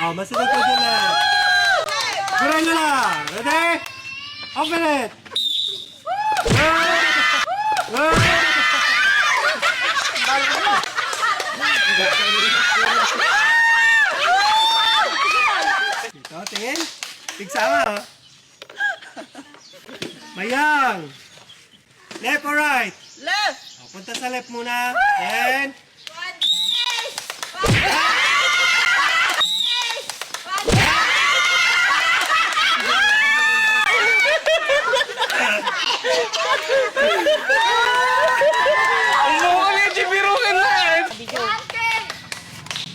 Oh, masunod ko dyan na. Guran nyo na. Ready? Open it. Ito, tingin. Tigsama, oh. Mayang. Left or right? Left! Oh, punta sa left muna. Then,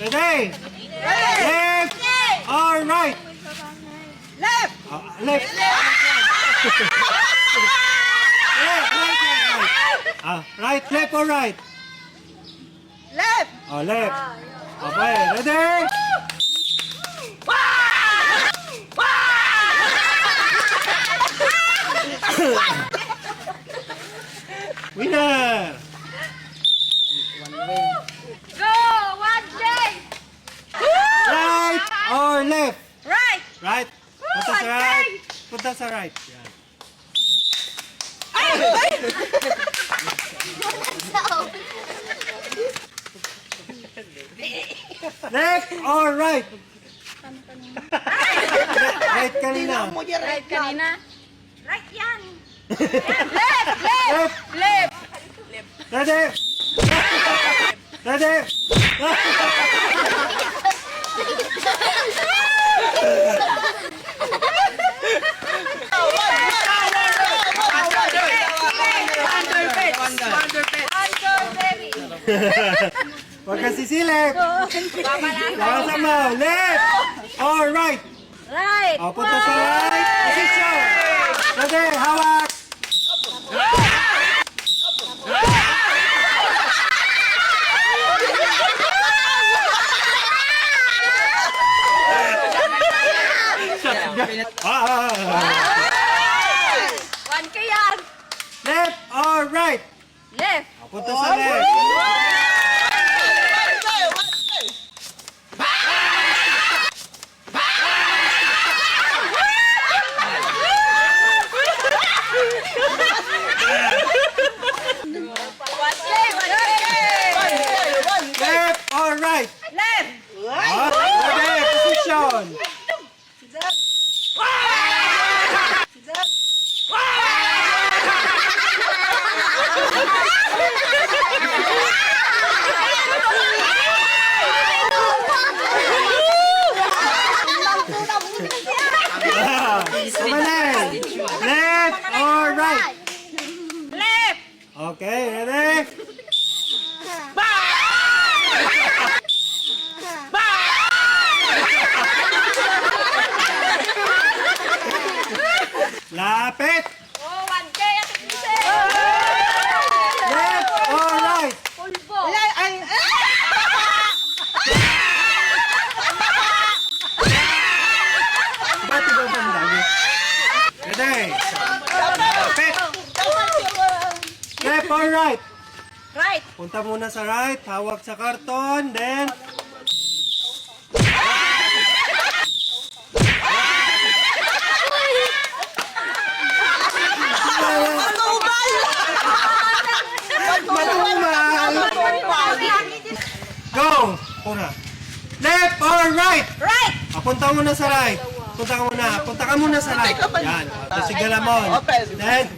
ready? Left or right? Left! Left. Right, left or right? Left! Oh, left. Okay, ready? Winner! Go! One day! Right or left? Right! Right. Punta sa right. Punta sa right. Yan. Left or right? Right kanina. Right kanina? Right yan! Left! Left! Left. Left! Ready? Ready? Huwag ka sisilip. Lakas mo. Left or right? Right! O, punta sa right position. Ready? Hawak. One ka yan! Left or right? Left! O, punta sa left. Left or right? Left! Ready? Position. Kumanin. Left or right? Left! Okay, ready? Lapit. Oh, 1K at isa! Left or right? Pulbo! Ba't iba ba ang dami? Ready? Lapit. Left or right? Right! Punta muna sa right, hawak sa karton, then... Go! Una. Left or right? Right! Punta muna sa right. Punta ka muna sa right. Yan. Tapos si Galamon. Then...